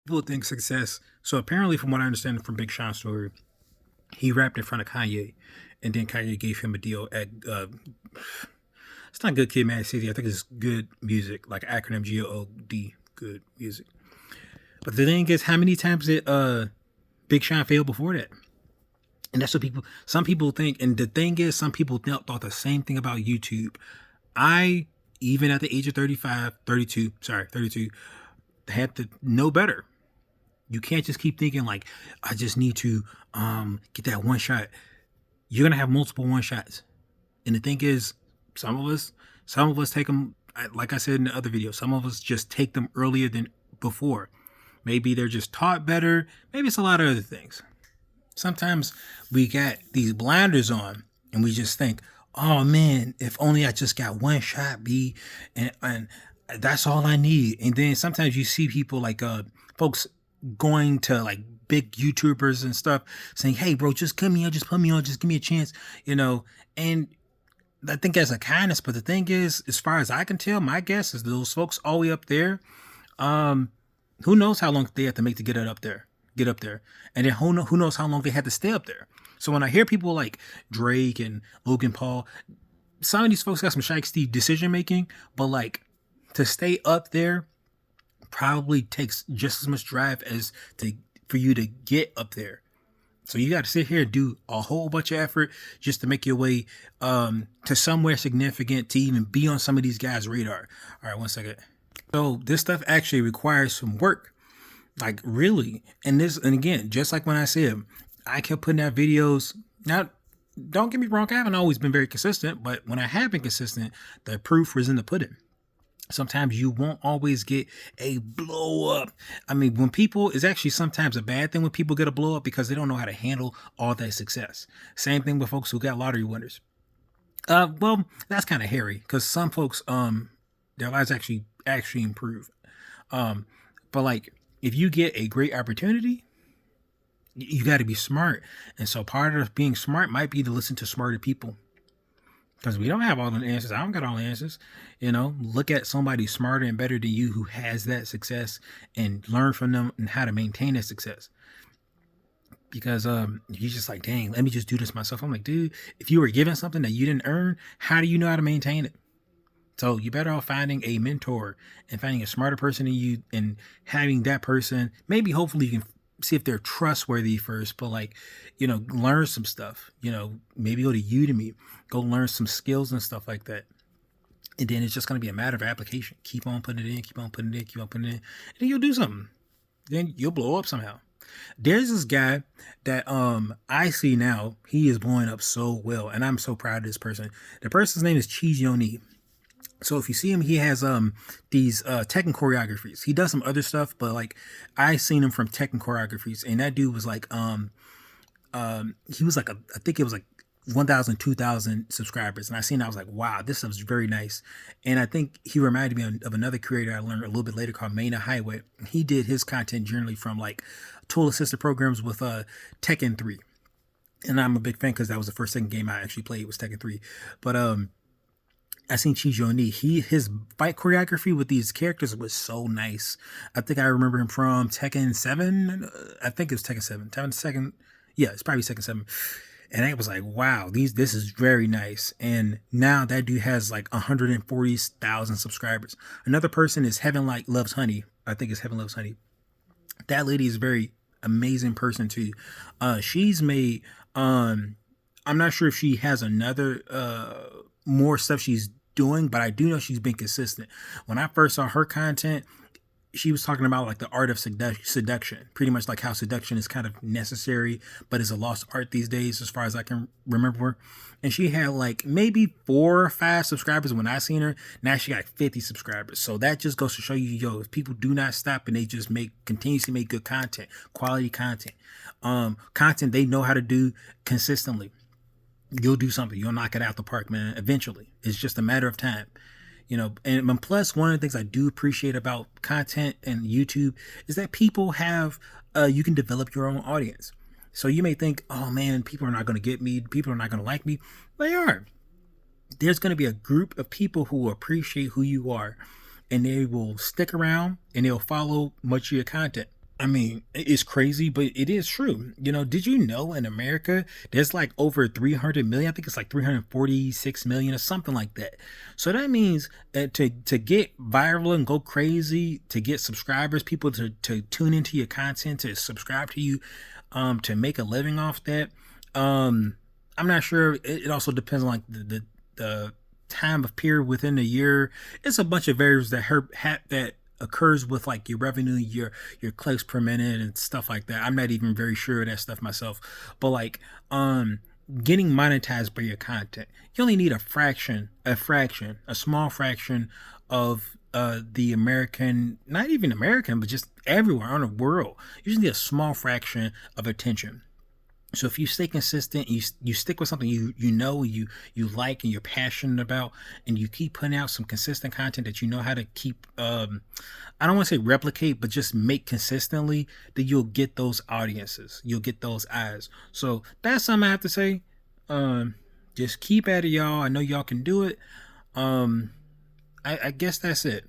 People think success. So apparently, from what I understand from Big Sean's story, he rapped in front of Kanye, and then Kanye gave him a deal at. It's not Good Kid, Mad City. I think it's Good Music, like acronym GOD, Good Music. But the thing is, how many times did Big Sean fail before that? And that's what some people think. And the thing is, some people thought the same thing about YouTube. I, even at the age of 32, had to know better. You can't just keep thinking like, I just need to get that one shot. You're going to have multiple one shots. And the thing is, some of us take them, like I said in the other video, some of us just take them earlier than before. Maybe they're just taught better. Maybe it's a lot of other things. Sometimes we got these blinders on and we just think, oh man, if only I just got one shot, and that's all I need. And then sometimes you see people like folks going to like big YouTubers and stuff saying, hey bro, just put me on, just give me a chance, and I think that's a kindness. But the thing is, as far as I can tell, my guess is those folks all the way up there, who knows how long they have to make to get up there. And then who knows how long they had to stay up there. So when I hear people like Drake and Logan Paul, some of these folks got some shiesty decision making, but like to stay up there probably takes just as much drive for you to get up there. So you got to sit here and do a whole bunch of effort just to make your way to somewhere significant to even be on some of these guys' radar. All right, one second. So this stuff actually requires some work. Like really. And again, just like when I said, I kept putting out videos. Now, don't get me wrong, I haven't always been very consistent, but when I have been consistent, the proof was in the pudding. Sometimes you won't always get a blow up. I mean, it's actually sometimes a bad thing when people get a blow up because they don't know how to handle all that success. Same thing with folks who got lottery winners. Well, that's kind of hairy because some folks, their lives actually improve. But like, if you get a great opportunity, you got to be smart. And so part of being smart might be to listen to smarter people. Because we don't have all the answers. I don't got all the answers. Look at somebody smarter and better than you who has that success and learn from them and how to maintain that success. Because you're just like, dang, let me just do this myself. I'm like, dude, if you were given something that you didn't earn, how do you know how to maintain it? So you better off finding a mentor and finding a smarter person than you and having that person, maybe hopefully you can see if they're trustworthy first, but like, learn some stuff, maybe go to Udemy, go learn some skills and stuff like that. And then it's just going to be a matter of application. Keep on putting it in, and then you'll do something. Then you'll blow up somehow. There's this guy that I see now. He is blowing up so well, and I'm so proud of this person. The person's name is Cheese Yoni. So if you see him, he has these Tekken choreographies. He does some other stuff, but like I seen him from Tekken choreographies, and that dude was like he was like I think it was like 1,000, 2,000 subscribers, and I was like, wow, this stuff's very nice. And I think he reminded me of another creator I learned a little bit later called Maina Highway. He did his content generally from like tool assisted programs with Tekken 3, and I'm a big fan because that was the first second game I actually played was Tekken 3, but I seen Chijoni. His fight choreography with these characters was so nice. I think I remember him from Tekken 7. I think it was Tekken 7. Yeah, it's probably Tekken 7. And I was like, wow, this is very nice. And now that dude has like 140,000 subscribers. Another person is Heaven Like Loves Honey. I think it's Heaven Loves Honey. That lady is a very amazing person too. She's made I'm not sure if she has another more stuff she's doing, but I do know she's been consistent. When I first saw her content, she was talking about like the art of seduction, pretty much like how seduction is kind of necessary, but is a lost art these days, as far as I can remember. And she had like maybe 4 or 5 subscribers when I seen her. Now she got 50 subscribers. So that just goes to show you, if people do not stop and they just continuously make good content, quality content, content they know how to do consistently, you'll do something. You'll knock it out the park, man. Eventually, it's just a matter of time. And plus, one of the things I do appreciate about content and YouTube is that people have, you can develop your own audience. So you may think, oh man, people are not going to get me. People are not going to like me. They are. There's going to be a group of people who will appreciate who you are, and they will stick around and they'll follow much of your content. I mean, it's crazy, but it is true. Did you know in America there's like over 300 million? I think it's like 346 million or something like that. So that means to get viral and go crazy, to get subscribers, people to tune into your content, to subscribe to you, to make a living off that. I'm not sure. It also depends on like the time of period within the year. It's a bunch of variables that occurs with like your revenue, your clicks per minute and stuff like that. I'm not even very sure of that stuff myself. But like getting monetized by your content, you only need a small fraction of the American, not even American, but just everywhere on the world. You just need a small fraction of attention. So if you stay consistent, you stick with something you like and you're passionate about, and you keep putting out some consistent content that you know how to keep, I don't want to say replicate, but just make consistently, then you'll get those audiences, you'll get those eyes. So that's something I have to say. Just keep at it, y'all. I know y'all can do it. I guess that's it.